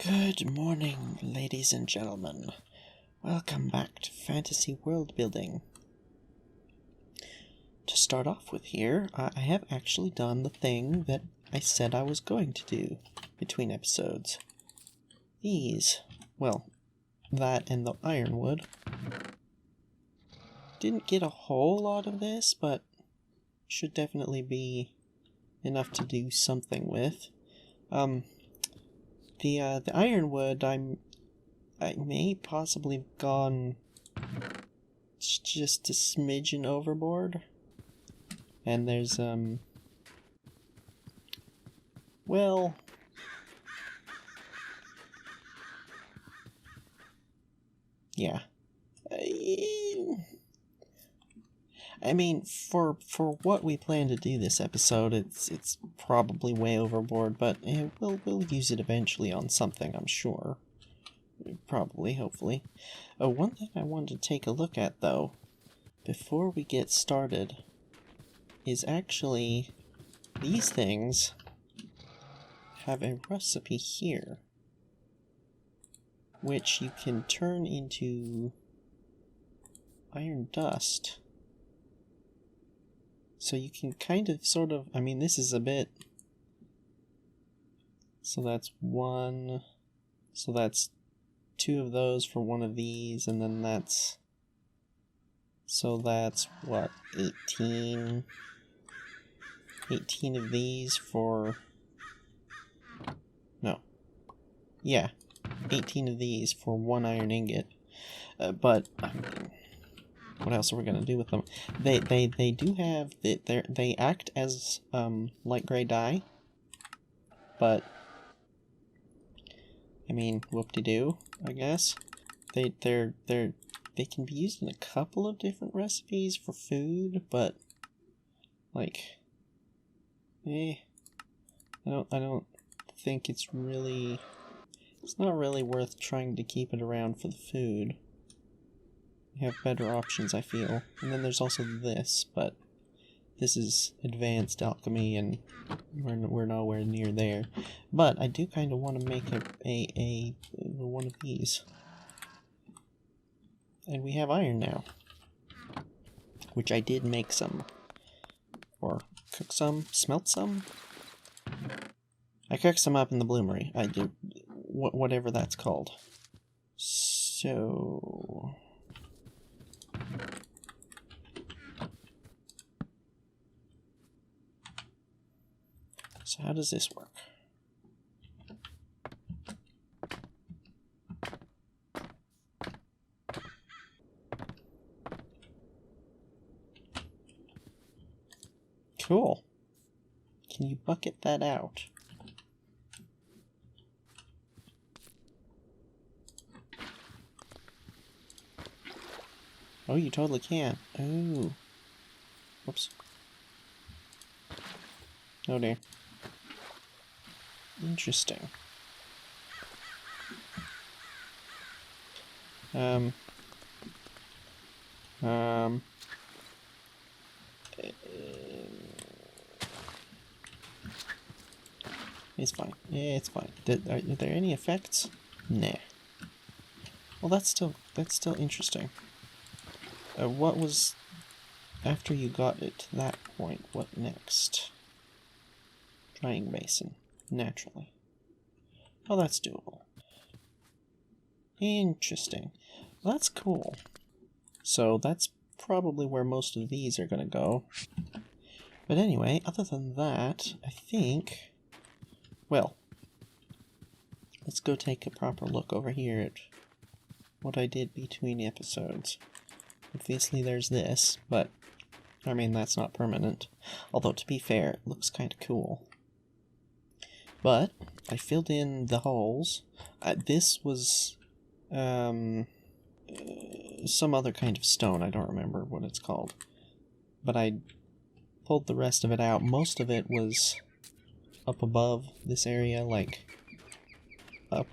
Good morning, ladies and gentlemen. Welcome back to Fantasy World Building. To start off with here, I have actually done the thing that I said I was going to do between episodes. That and the Ironwood. Didn't get a whole lot of this, but should definitely be enough to do something with. The Ironwood, I may possibly have gone just a smidgen overboard. And there's, yeah. I mean, for what we plan to do this episode, it's probably way overboard, but we'll use it eventually on something, I'm sure. Probably, hopefully. One thing I wanted to take a look at, though, before we get started, is actually these things have a recipe here, which you can turn into iron dust. So you can kind of, sort of, I mean, this is a bit, so that's one, so that's two of those for one of these, and then that's, so that's, what, 18 of these for, no, yeah, 18 of these for one iron ingot, but, I mean, what else are we gonna do with them? They do have, they act as, light gray dye, but, I mean, whoop-de-doo, I guess. They can be used in a couple of different recipes for food, but, like, I don't think it's not really worth trying to keep it around for the food. You have better options, I feel. And then there's also this, but this is advanced alchemy, and we're nowhere near there. But I do kind of want to make a one of these. And we have iron now, which I did make some, or cook some, smelt some. I cooked some up in the bloomery. I did whatever that's called. So how does this work? Cool. Can you bucket that out? Oh, you totally can. Oh. Whoops. Oh dear. Interesting. It's fine. Yeah, it's fine. Are there any effects? Nah. Well, that's still interesting. What was after you got it to that point? What next? Drying basin, naturally. Oh, that's doable. Interesting. Well, that's cool. So that's probably where most of these are going to go. But anyway, other than that, I think, well, let's go take a proper look over here at what I did between episodes. Obviously there's this, but, I mean, that's not permanent. Although, to be fair, it looks kind of cool. But I filled in the holes. This was some other kind of stone. I don't remember what it's called. But I pulled the rest of it out. Most of it was up above this area, like up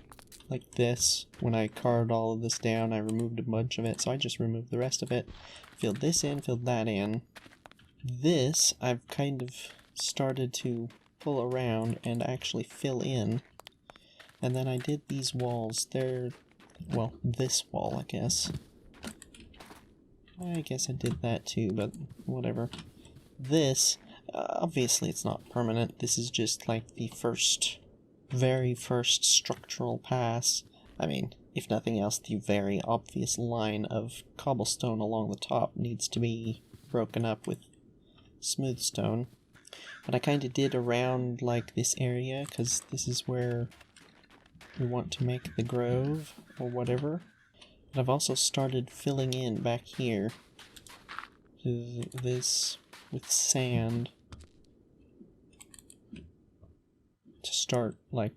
like this. When I carved all of this down, I removed a bunch of it, so I just removed the rest of it. Filled this in, filled that in. This, I've kind of started to pull around and actually fill in And then I did these walls. They're, well, this wall, I guess. I guess I did that too, but whatever. This, obviously it's not permanent. This is just like the very first structural pass. I mean, if nothing else, the very obvious line of cobblestone along the top needs to be broken up with smooth stone. But I kind of did around like this area, because this is where we want to make the grove, or whatever. But I've also started filling in back here this with sand to start, like,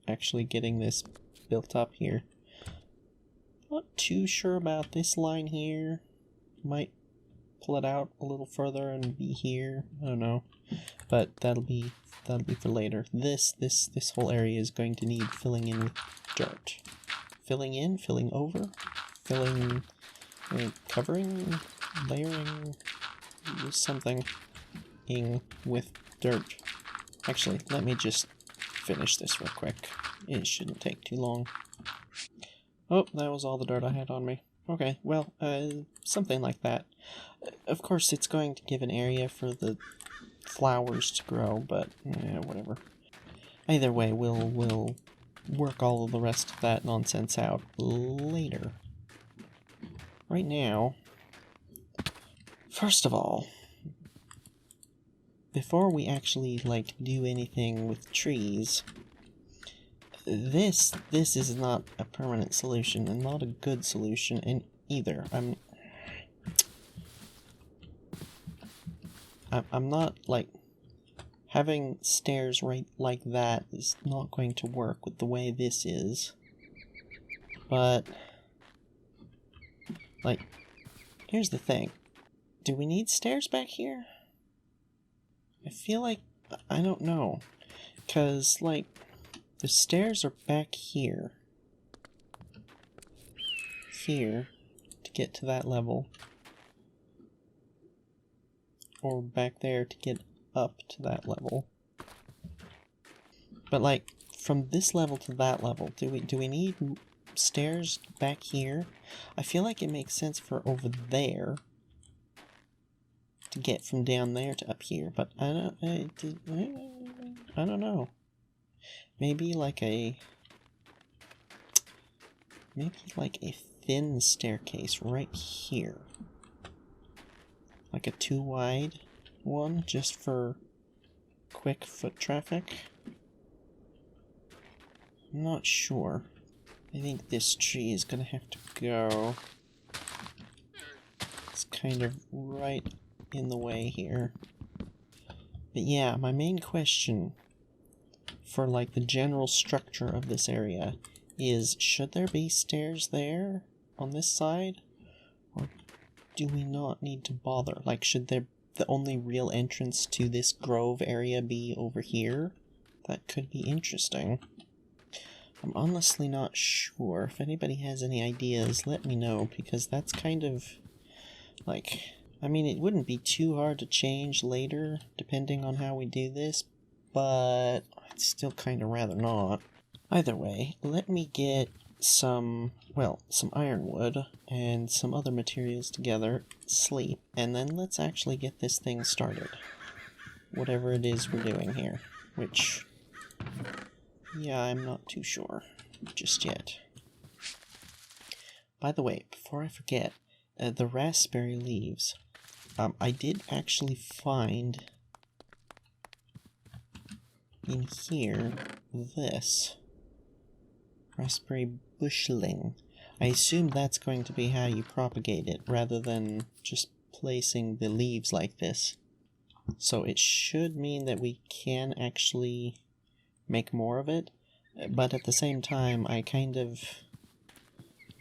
actually getting this built up here. Not too sure about this line here. Might pull it out a little further and be here. I don't know. But that'll be for later. This whole area is going to need filling in with dirt. Filling in, filling over, filling, covering, layering, something with dirt. Actually, let me just finish this real quick. It shouldn't take too long. Oh, that was all the dirt I had on me. Okay, well, something like that. Of course, it's going to give an area for the flowers to grow, but whatever. Either way, we'll work all of the rest of that nonsense out later. Right now, first of all, before we actually, like, do anything with trees, this is not a permanent solution, and not a good solution either. I'm not, like, having stairs right like that is not going to work with the way this is. But, like, here's the thing. Do we need stairs back here? I feel like, I don't know. 'Cause, like, the stairs are back here. Here, to get to that level. Or back there to get up to that level. But, like, from this level to that level, do we need stairs back here? I feel like it makes sense for over there to get from down there to up here, but I don't know. Maybe like a thin staircase right here. Like a 2 wide one, just for quick foot traffic. I'm not sure. I think this tree is gonna have to go. It's kind of right in the way here. But yeah, my main question for, like, the general structure of this area is, should there be stairs there on this side? Or do we not need to bother? Like, should the only real entrance to this grove area be over here? That could be interesting. I'm honestly not sure. If anybody has any ideas, let me know, because that's kind of, like, I mean, it wouldn't be too hard to change later, depending on how we do this, but I'd still kind of rather not. Either way, let me get some ironwood and some other materials together, sleep, and then let's actually get this thing started. Whatever it is we're doing here, which, yeah, I'm not too sure just yet. By the way, before I forget, the raspberry leaves. I did actually find in here this raspberry bushling. I assume that's going to be how you propagate it, rather than just placing the leaves like this. So it should mean that we can actually make more of it, but at the same time, I kind of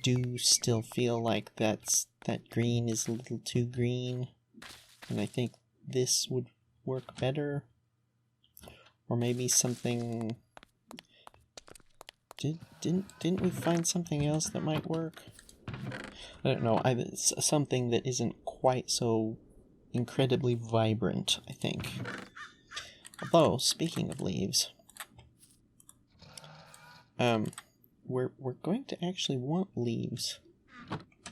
do still feel like that green is a little too green, and I think this would work better. Or maybe something... Didn't we find something else that might work? I don't know. Something that isn't quite so incredibly vibrant, I think. Although, speaking of leaves, we're going to actually want leaves.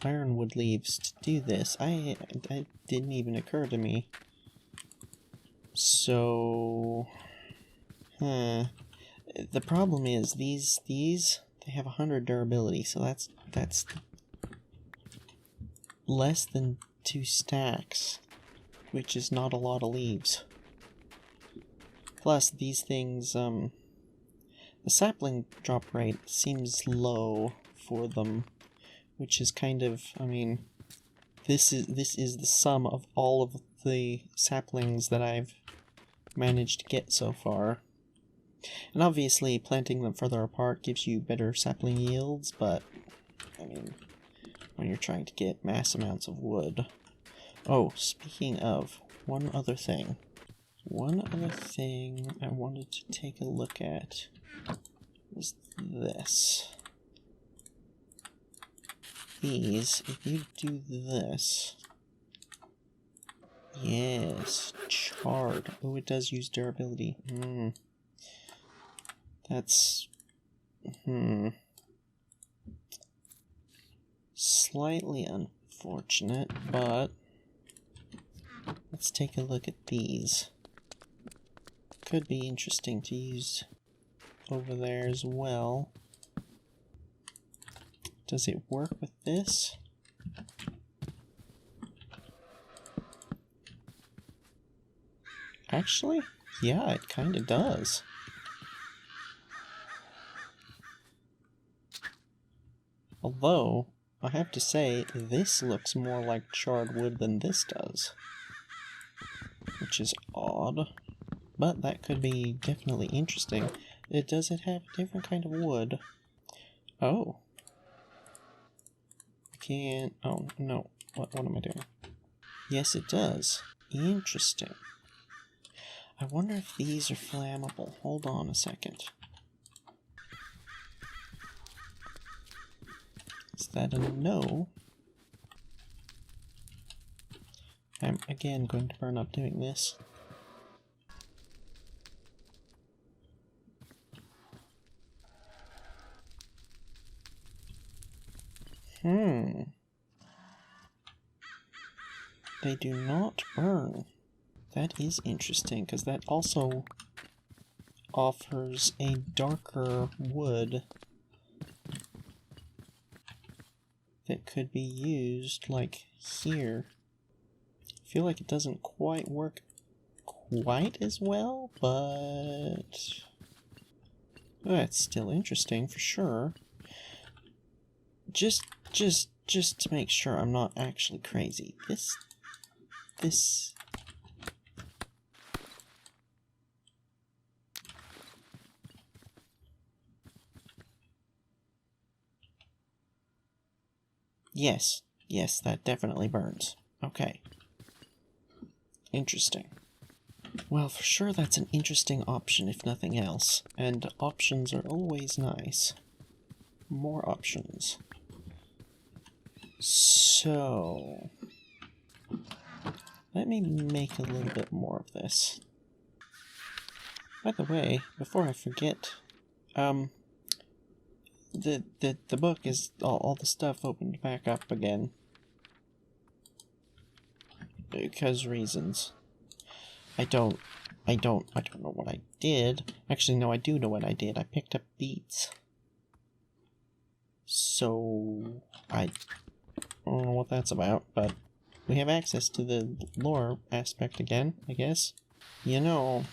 Ironwood leaves to do this. That didn't even occur to me. So, the problem is these they have 100 durability, so that's less than 2 stacks, which is not a lot of leaves. Plus, these things, the sapling drop rate seems low for them, which is kind of, I mean, this is the sum of all of the saplings that I've managed to get so far. And obviously, planting them further apart gives you better sapling yields, but, I mean, when you're trying to get mass amounts of wood. Oh, speaking of, one other thing I wanted to take a look at was this. These, if you do this, yes, charred. Oh, it does use durability. That's, slightly unfortunate, but let's take a look at these. Could be interesting to use over there as well. Does it work with this? Actually, yeah, it kind of does. Although, I have to say, this looks more like charred wood than this does. Which is odd. But that could be definitely interesting. Does it have a different kind of wood? Oh. Can't... Oh, no. What am I doing? Yes, it does. Interesting. I wonder if these are flammable. Hold on a second. Is that a no? I'm again going to burn up doing this. They do not burn. That is interesting, because that also offers a darker wood that could be used, like here. I feel like it doesn't quite work quite as well, but it's still interesting for sure. Just to make sure I'm not actually crazy. This Yes, that definitely burns. Okay. Interesting. Well, for sure that's an interesting option, if nothing else. And options are always nice. More options. So... let me make a little bit more of this. By the way, before I forget, the book is all the stuff opened back up again. Because reasons. I don't know what I did. Actually, no, I do know what I did. I picked up beets. So, I don't know what that's about, but we have access to the lore aspect again, I guess. You know,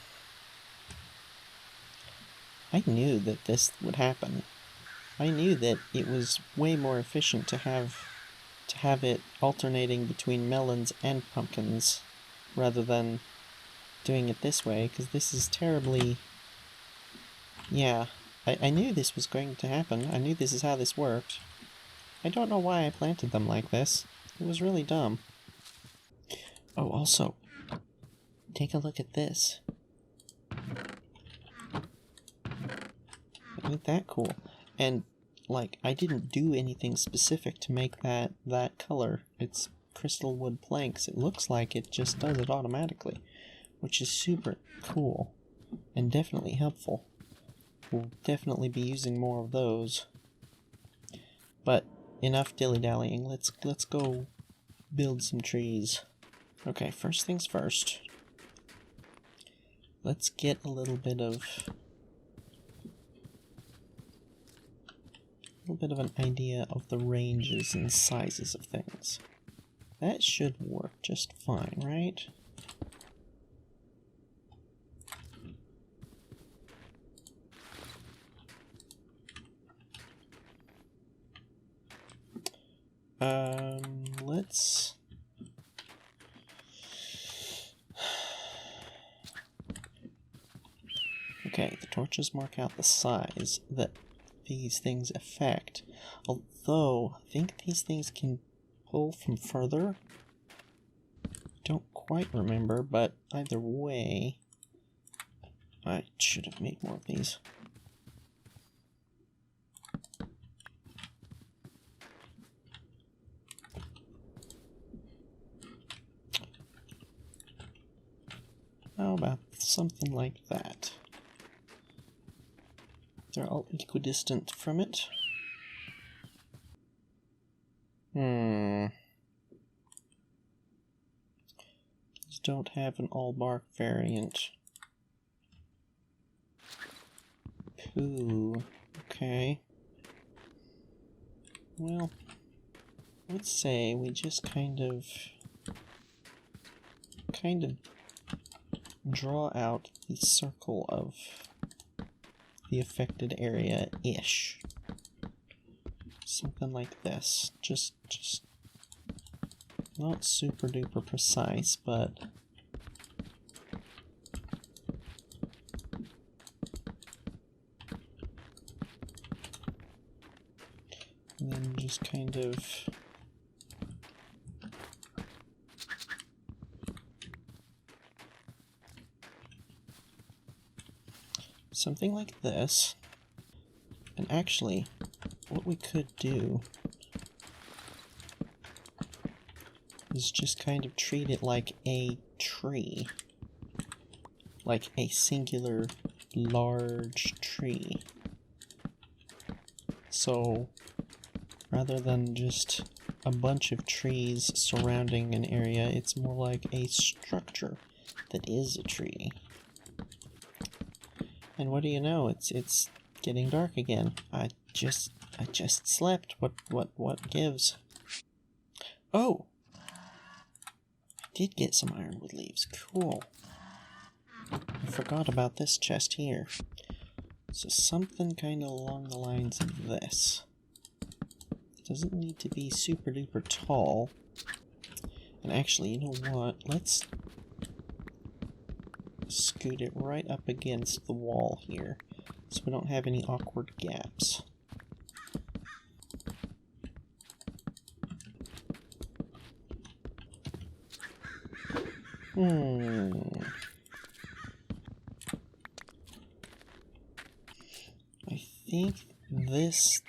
I knew that this would happen. I knew that it was way more efficient to have it alternating between melons and pumpkins rather than doing it this way, because this is terribly... yeah, I knew this was going to happen. I knew this is how this worked. I don't know why I planted them like this. It was really dumb. Oh, also, take a look at this. Ain't that cool? And, like, I didn't do anything specific to make that color. It's crystal wood planks. It looks like it just does it automatically, which is super cool and definitely helpful. We'll definitely be using more of those. But enough dilly-dallying. Let's go build some trees. Okay, first things first. Let's get a little bit of an idea of the ranges and sizes of things. That should work just fine, right? Let's... Okay, the torches mark out the size that these things affect. Although, I think these things can pull from further. Don't quite remember, but either way... I should have made more of these. How about something like that? They're all equidistant from it. These don't have an all bark variant. Pooh. Okay. Well, let's say we just kind of draw out the circle of the affected area-ish. Something like this. Just not super duper precise, but and then just kind of something like this. And actually, what we could do is just kind of treat it like a tree. Like a singular large tree. So, rather than just a bunch of trees surrounding an area, it's more like a structure that is a tree. And what do you know? It's getting dark again. I just slept. What gives? Oh! I did get some ironwood leaves. Cool. I forgot about this chest here. So something kind of along the lines of this. Doesn't need to be super duper tall. And actually, you know what? Let's scoot it right up against the wall here, so we don't have any awkward gaps. I think this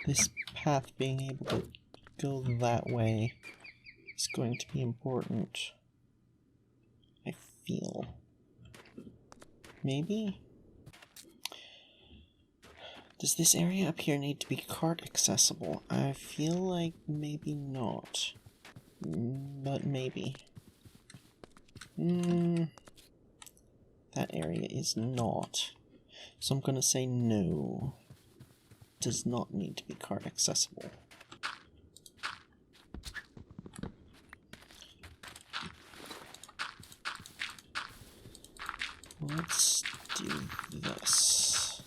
path being able to go that way is going to be important. I feel. Maybe? Does this area up here need to be cart accessible? I feel like maybe not. But maybe. That area is not. So I'm gonna say no. Does not need to be cart accessible. Let's do this.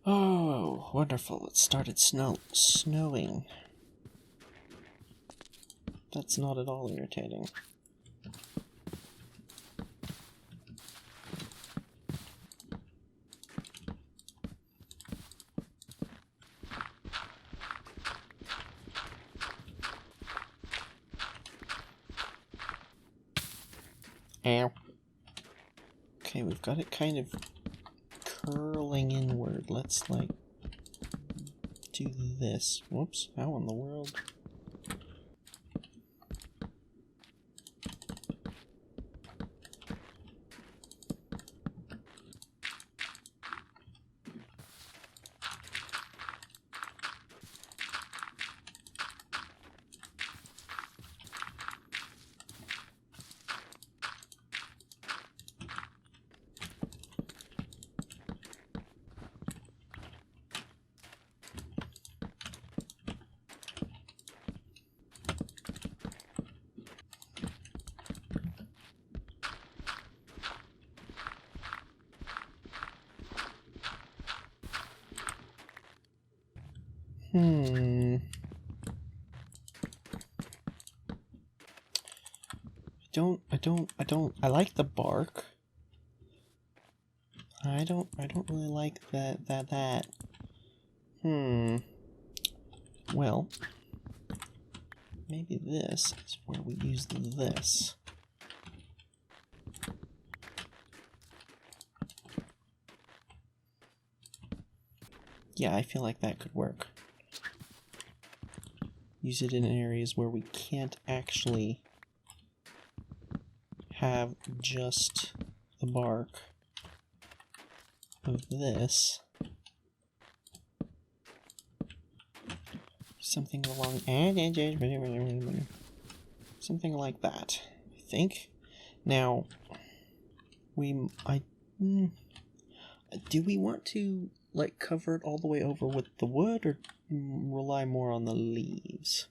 Oh, wonderful. It started snowing. That's not at all irritating. Ow. Okay, we've got it kind of curling inward. Let's, like, do this. Whoops, how in the world? I like the bark. I don't really like that. Well, maybe this is where we use this. Yeah, I feel like that could work. Use it in areas where we can't actually have just the bark of this. Something along... something like that, I think. Now, do we want to, like, cover it all the way over with the wood, or rely more on the leaves?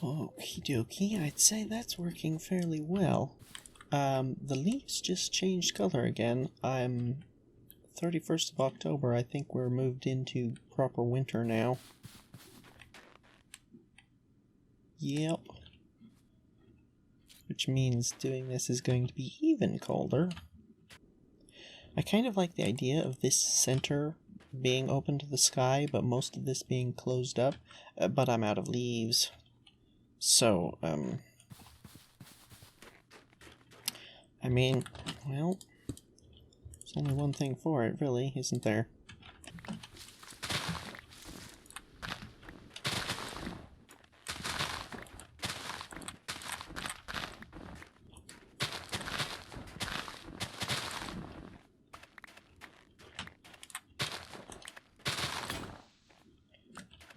Okie dokie, I'd say that's working fairly well. The leaves just changed color again. 31st of October, I think we're moved into proper winter now. Yep. Which means doing this is going to be even colder. I kind of like the idea of this center being open to the sky, but most of this being closed up, but I'm out of leaves. So, I mean, well, there's only one thing for it, really, isn't there?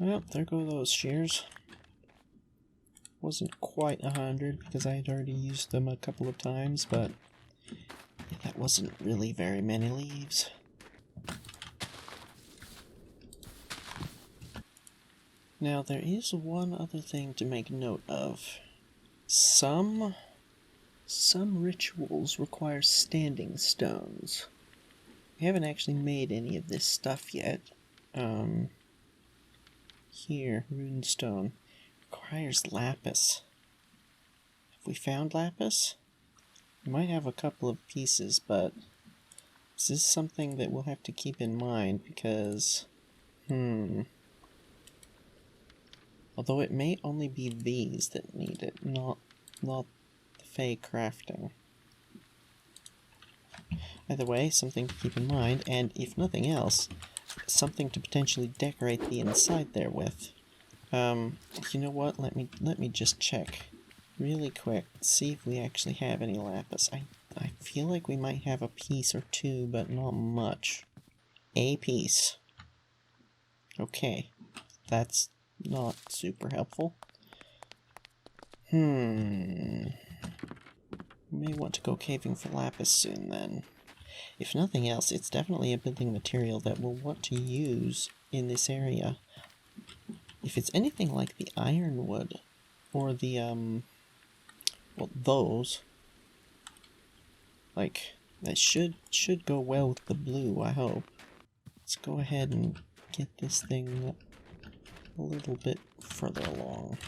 Well, there go those shears. Wasn't quite 100 because I had already used them a couple of times, but that wasn't really very many leaves. Now there is one other thing to make note of. Some rituals require standing stones. We haven't actually made any of this stuff yet. Here, runestone. Requires lapis. Have we found lapis? We might have a couple of pieces, but this is something that we'll have to keep in mind because, although it may only be these that need it, not the Fey crafting. Either way, something to keep in mind, and if nothing else, something to potentially decorate the inside there with. You know what? Let me just check really quick. See if we actually have any lapis. I feel like we might have a piece or two, but not much. A piece. Okay. That's not super helpful. We may want to go caving for lapis soon then. If nothing else, it's definitely a building material that we'll want to use in this area. If it's anything like the Ironwood, or the, well, those, like, that should go well with the blue, I hope. Let's go ahead and get this thing a little bit further along.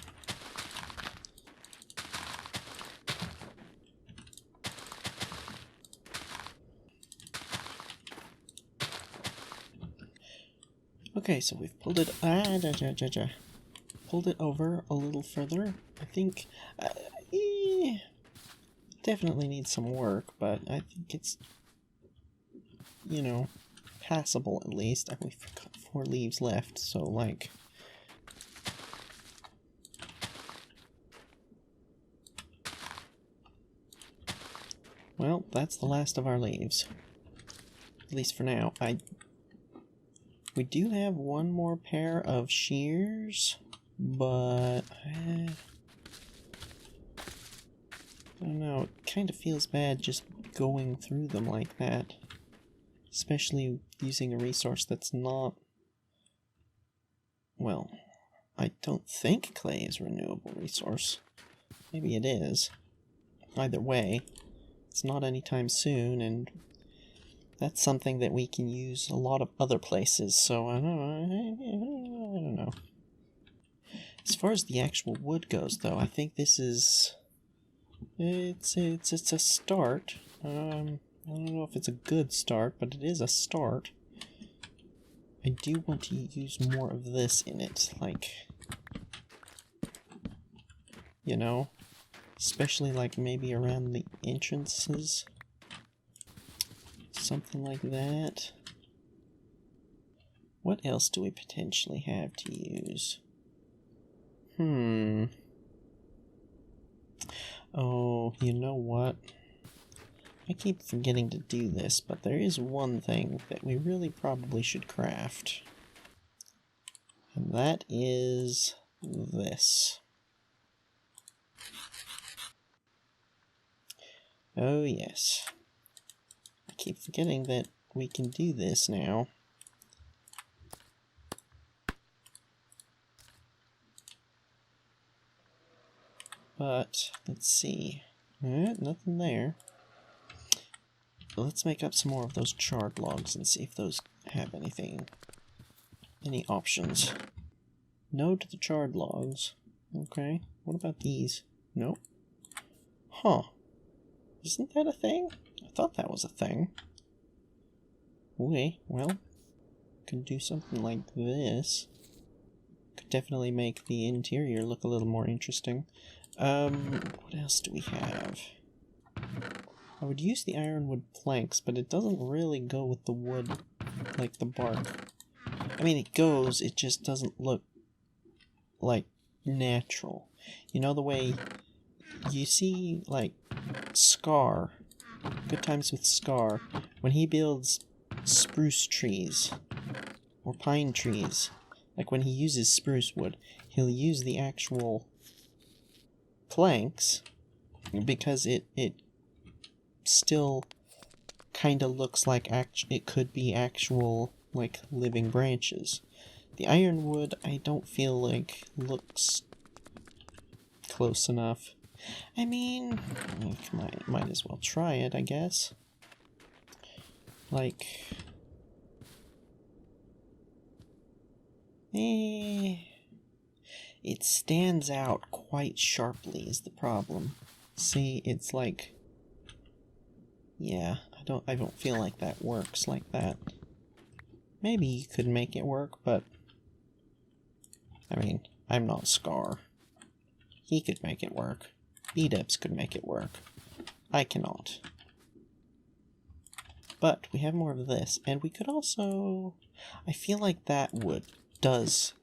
Okay, so we've pulled it, pulled it over a little further. I think, definitely needs some work, but I think it's, you know, passable at least. We've got 4 leaves left, so like... Well, that's the last of our leaves. At least for now. We do have one more pair of shears, but I don't know, it kind of feels bad just going through them like that. Especially using a resource that's not... Well, I don't think clay is a renewable resource. Maybe it is. Either way, it's not anytime soon, and that's something that we can use a lot of other places, so I don't know. As far as the actual wood goes, though, I think this is... It's a start. I don't know if it's a good start, but it is a start. I do want to use more of this in it, like... You know? Especially, like, maybe around the entrances. Something like that. What else do we potentially have to use? Oh, you know what? I keep forgetting to do this, but there is one thing that we really probably should craft. And that is this. Oh yes. I keep forgetting that we can do this now. But, let's see. Nothing there. Let's make up some more of those charred logs and see if those have anything. Any options. No to the charred logs. Okay. What about these? Nope. Huh. Isn't that a thing? I thought that was a thing. Okay, well. Could do something like this. Could definitely make the interior look a little more interesting. What else do we have? I would use the ironwood planks, but it doesn't really go with the wood, like the bark. I mean, it goes, it just doesn't look, like, natural. You know the way you see, like, Scar, Good Times with Scar, when he builds spruce trees, or pine trees, like when he uses spruce wood, he'll use the actual planks, because it still kind of looks like it could be actual, like, living branches. The ironwood, I don't feel like looks close enough. I mean, might as well try it, I guess. Like, it stands out quite sharply is the problem. See, it's like, yeah, I don't feel like that works like that. Maybe you could make it work, but I mean, I'm not Scar. He could make it work. B-Dubs could make it work. I cannot. But we have more of this, and we could also... I feel like that wood does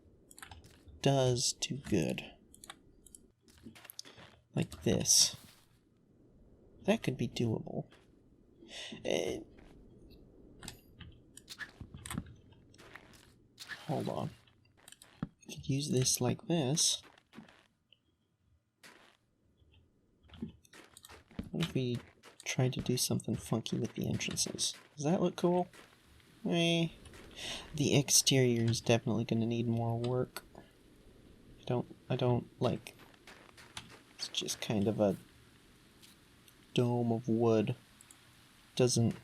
does too good. Like this. That could be doable. Hold on. I could use this like this. What if we tried to do something funky with the entrances? Does that look cool? The exterior is definitely going to need more work. I don't like... It's just kind of a dome of wood. Doesn't...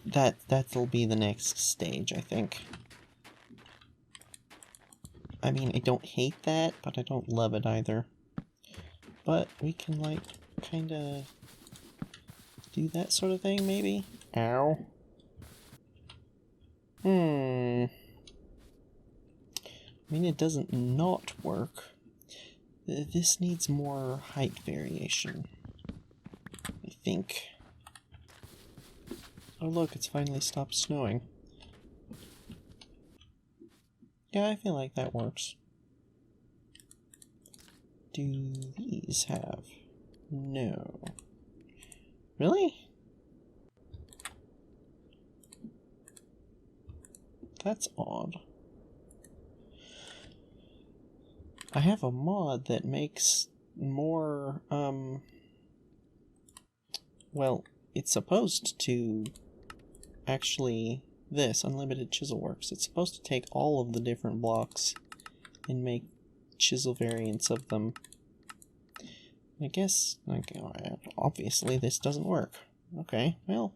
That'll be the next stage, I think. I mean, I don't hate that, but I don't love it either. But we can, like, kinda do that sort of thing, maybe? Ow. I mean, it doesn't not work. This needs more height variation, I think. Oh look, it's finally stopped snowing. Yeah, I feel like that works. Do these have? No. Really? That's odd. I have a mod that makes more, well, it's supposed to actually, this, Unlimited Chisel Works, it's supposed to take all of the different blocks and make chisel variants of them. I guess, like, obviously this doesn't work. Okay, well,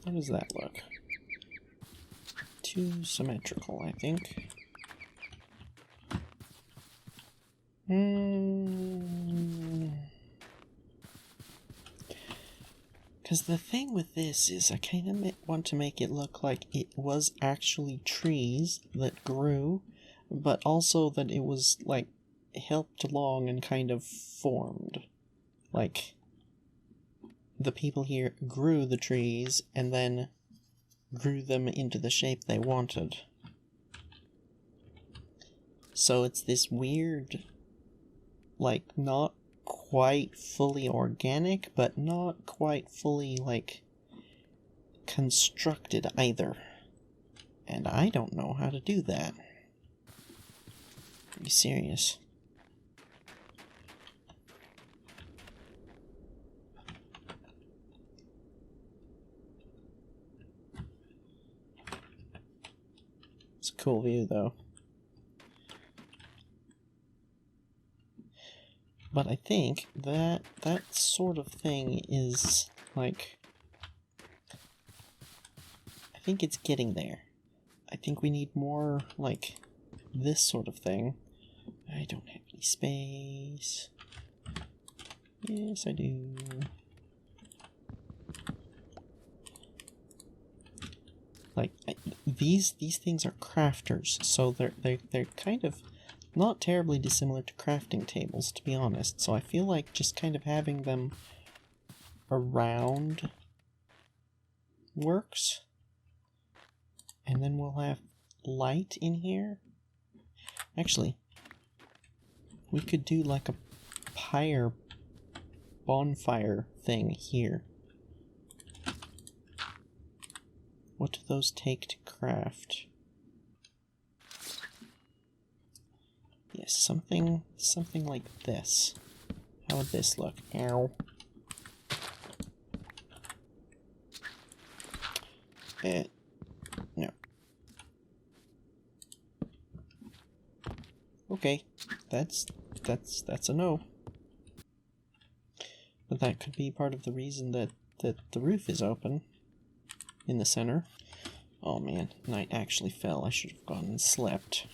How does that look? Too symmetrical, I think. Because the thing with this is I kind of want to make it look like it was actually trees that grew, but also that it was, like, helped along and kind of formed. Like, the people here grew the trees and then grew them into the shape they wanted. So it's this weird, like, not quite fully organic, but not quite fully, like, constructed either. And I don't know how to do that. Are you serious? It's a cool view, though. But I think that sort of thing is, like... I think it's getting there. I think we need more, like, this sort of thing. I don't have any space. Yes, I do. Like, these things are crafters, so they're kind of not terribly dissimilar to crafting tables, to be honest. So I feel like just kind of having them around works. And then we'll have light in here. Actually, we could do like a bonfire thing here. What do those take to craft? Yes, something like this. How would this look? Ow. No. Okay, that's a no. But that could be part of the reason that the roof is open in the center. Oh man, night actually fell. I should have gone and slept.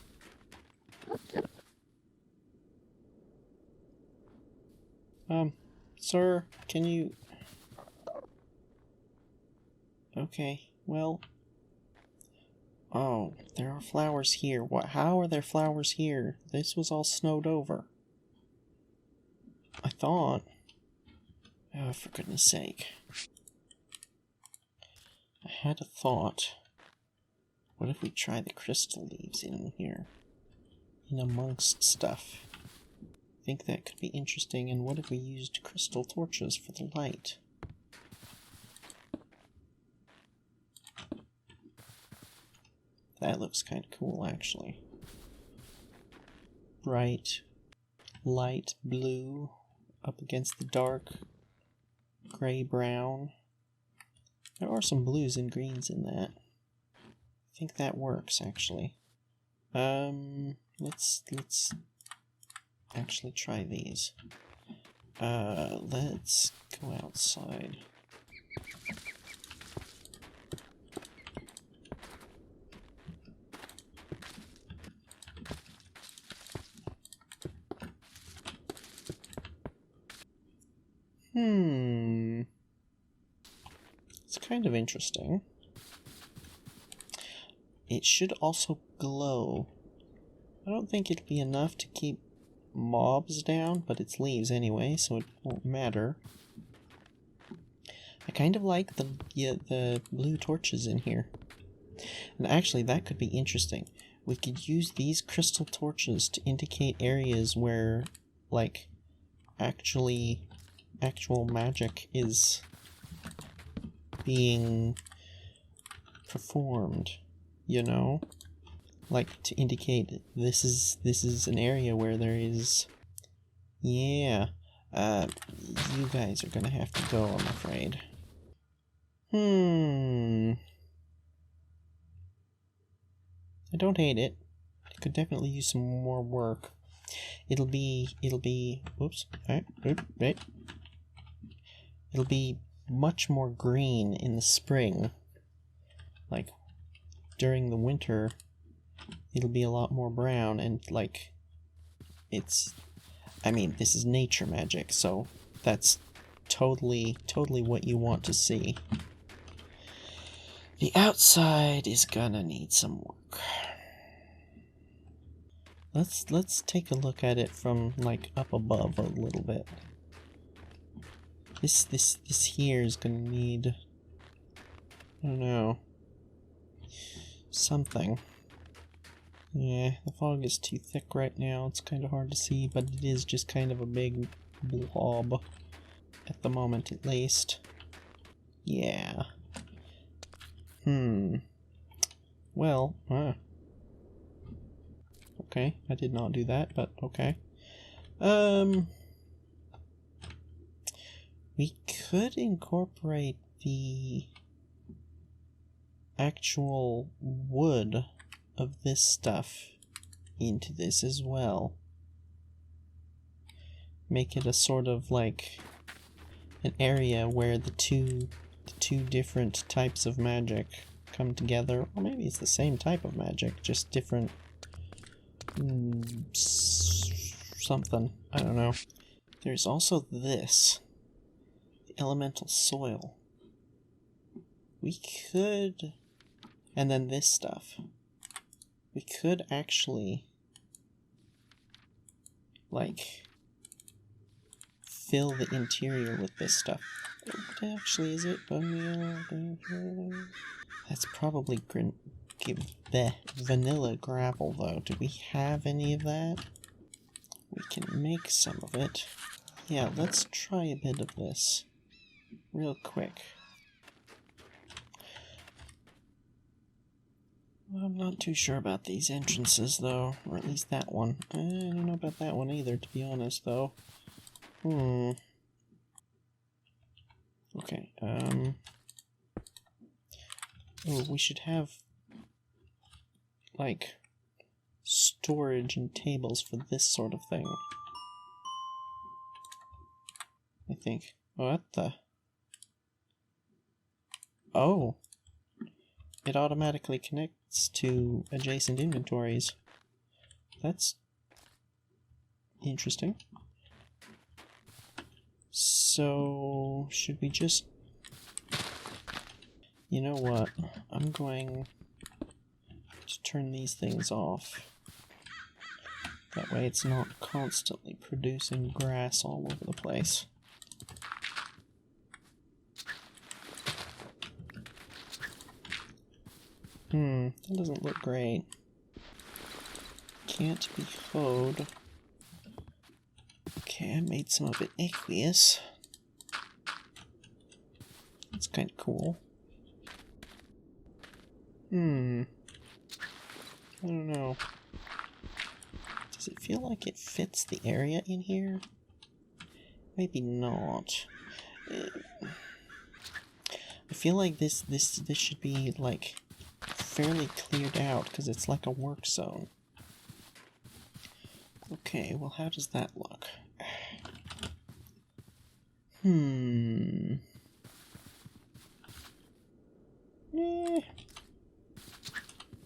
Sir, can you... Okay, well... Oh, there are flowers here. How are there flowers here? This was all snowed over. I thought... Oh, for goodness sake. I had a thought What if we try the crystal leaves in here? In amongst stuff. I think that could be interesting. And what if we used crystal torches for the light? That looks kind of cool, actually. Bright, light blue up against the dark gray-brown. There are some blues and greens in that. I think that works, actually. Let's actually try these. Let's go outside. It's kind of interesting. It should also glow. I don't think it'll be enough to keep mobs down, but it's leaves anyway, so it won't matter. I kind of like the blue torches in here. And actually, that could be interesting. We could use these crystal torches to indicate areas where, like, actual magic is being performed, you know? Like, to indicate this is an area where there is... Yeah. You guys are gonna have to go, I'm afraid. I don't hate it. It could definitely use some more work. It'll be, whoops, right. It'll be much more green in the spring. Like, during the winter, it'll be a lot more brown, and, like, it's... I mean, this is nature magic, so that's totally what you want to see. The outside is gonna need some work. Let's take a look at it from, like, up above a little bit. This here is gonna need, I don't know, something. Yeah, the fog is too thick right now. It's kind of hard to see, but it is just kind of a big blob at the moment, at least. Yeah. Well, okay, I did not do that, but okay. We could incorporate the actual wood of this stuff into this as well. Make it a sort of like an area where the two different types of magic come together, or maybe it's the same type of magic, just different something. I don't know. There's also this, the elemental soil. We could, and then this stuff. We could actually, like, fill the interior with this stuff. What actually is it? That's probably vanilla gravel, though. Do we have any of that? We can make some of it. Yeah, let's try a bit of this real quick. I'm not too sure about these entrances, though, or at least that one. I don't know about that one either, to be honest, though. Okay, oh, we should have, like, storage and tables for this sort of thing. I think. What the? Oh! It automatically connects to adjacent inventories. That's interesting. So, should we just... You know what? I'm going to turn these things off. That way it's not constantly producing grass all over the place. That doesn't look great. Can't be hoed. Okay, I made some of it aqueous. That's kind of cool. I don't know. Does it feel like it fits the area in here? Maybe not. I feel like this should be like fairly cleared out because it's like a work zone. Okay, well, how does that look?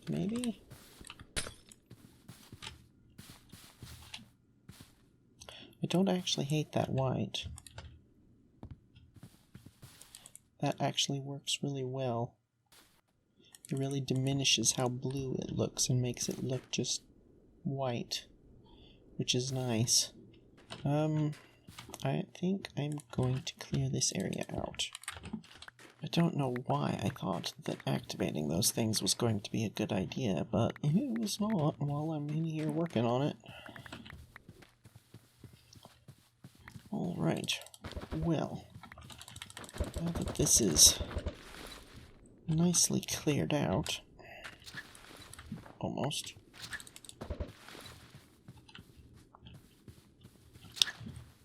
Maybe? I don't actually hate that white. That actually works really well. It really diminishes how blue it looks and makes it look just white, which is nice. I think I'm going to clear this area out. I don't know why I thought that activating those things was going to be a good idea, but it was not while I'm in here working on it. Alright, well, now that this is nicely cleared out, almost,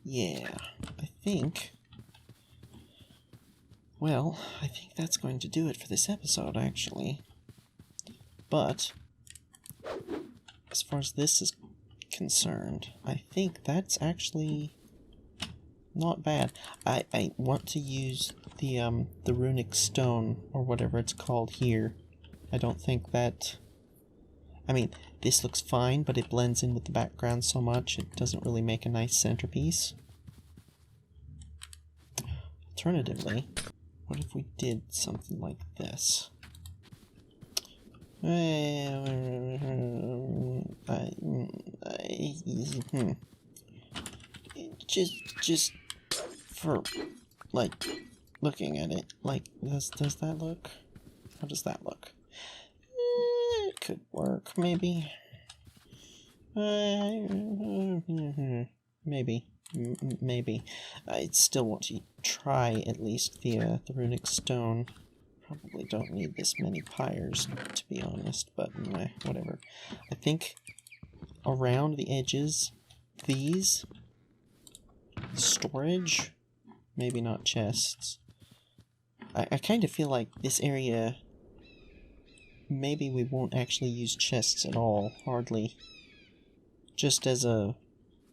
yeah, I think that's going to do it for this episode, actually. But, as far as this is concerned, I think that's actually not bad. I want to use the runic stone, or whatever it's called here. I don't think that... I mean, this looks fine, but it blends in with the background so much, it doesn't really make a nice centerpiece. Alternatively, what if we did something like this? Just for, like, looking at it, like, does that look? How does that look? It could work, maybe. Maybe. I'd still want to try at least the runic stone. Probably don't need this many pyres, to be honest, but whatever. I think around the edges, these storage, maybe not chests. I kind of feel like this area, maybe we won't actually use chests at all, hardly. Just as a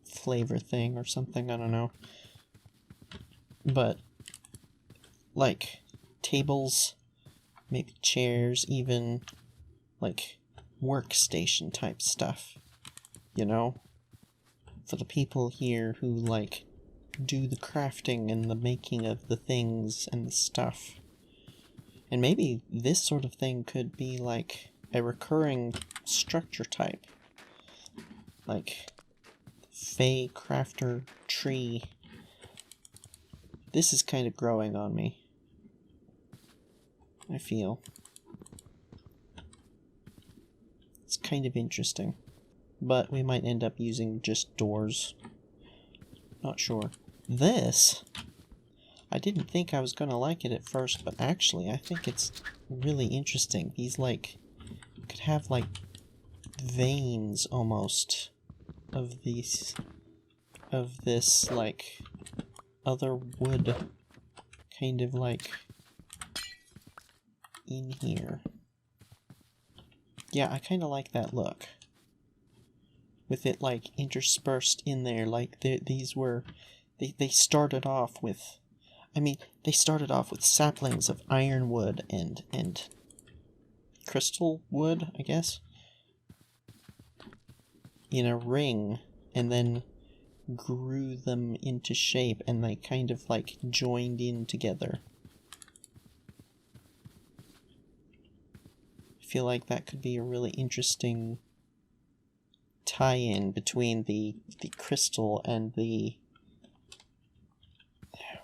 flavor thing or something, I don't know. But, like, tables, maybe chairs, even, like, workstation type stuff, you know? For the people here who, like, do the crafting and the making of the things and the stuff. And maybe this sort of thing could be, like, a recurring structure type. Like, Fey Crafter Tree. This is kind of growing on me, I feel. It's kind of interesting. But we might end up using just doors. Not sure. This, I didn't think I was going to like it at first, but actually I think it's really interesting. These, like, could have, like, veins almost of these, of this, like, other wood kind of, like, in here. Yeah, I kind of like that look. With it, like, interspersed in there, like, these were, they started off with, I mean, they started off with saplings of ironwood and crystal wood, I guess, in a ring, and then grew them into shape, and they kind of, like, joined in together. I feel like that could be a really interesting tie-in between the crystal and the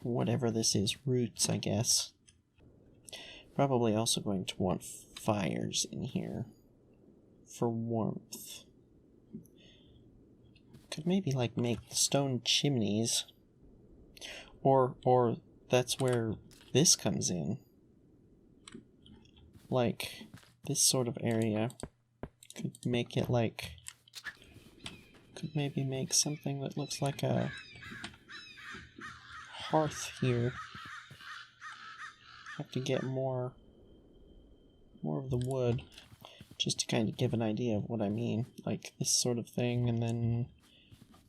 whatever this is, roots, I guess. Probably also going to want fires in here for warmth. Could maybe like make stone chimneys, or that's where this comes in. Like this sort of area could make it like, could maybe make something that looks like a hearth here. Have to get more of the wood, just to kind of give an idea of what I mean. Like this sort of thing, and then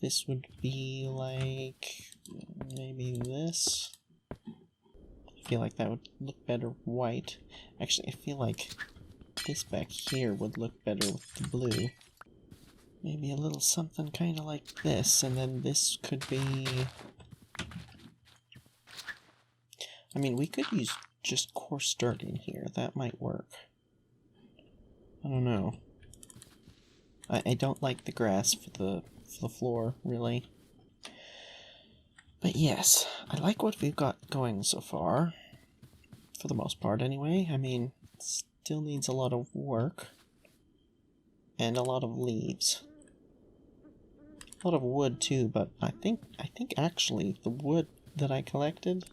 this would be like maybe this. I feel like that would look better white. Actually, I feel like this back here would look better with the blue. Maybe a little something kind of like this, and then this could be... I mean, we could use just coarse dirt in here. That might work. I don't know. I don't like the grass for the floor, really. But yes, I like what we've got going so far. For the most part, anyway. I mean, it still needs a lot of work. And a lot of leaves. A lot of wood, too, but I think actually the wood that I collected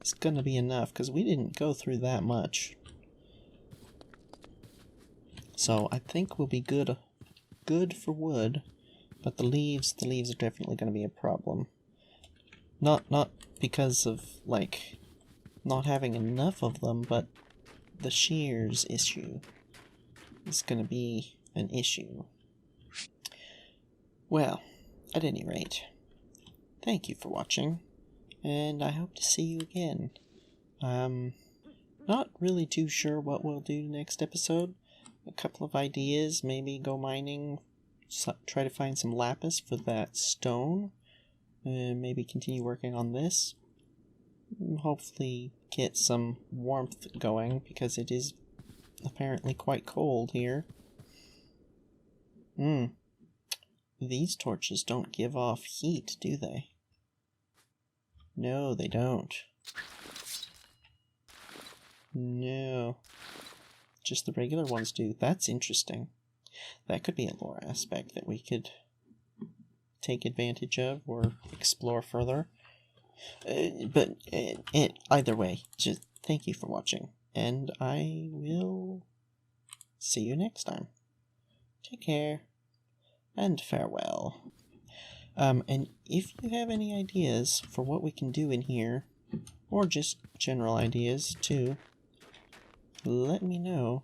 is gonna be enough, because we didn't go through that much. So I think we'll be good for wood, but the leaves are definitely gonna be a problem. Not because of, like, not having enough of them, but the shears issue is gonna be an issue. Well, at any rate, thank you for watching, and I hope to see you again. Not really too sure what we'll do next episode. A couple of ideas, maybe go mining, try to find some lapis for that stone, maybe continue working on this. Hopefully get some warmth going, because it is apparently quite cold here. These torches don't give off heat, do they? No, they don't. No. Just the regular ones do. That's interesting. That could be a lore aspect that we could take advantage of or explore further. But either way, just thank you for watching, and I will see you next time. Take care, and farewell. And if you have any ideas for what we can do in here, or just general ideas too, let me know.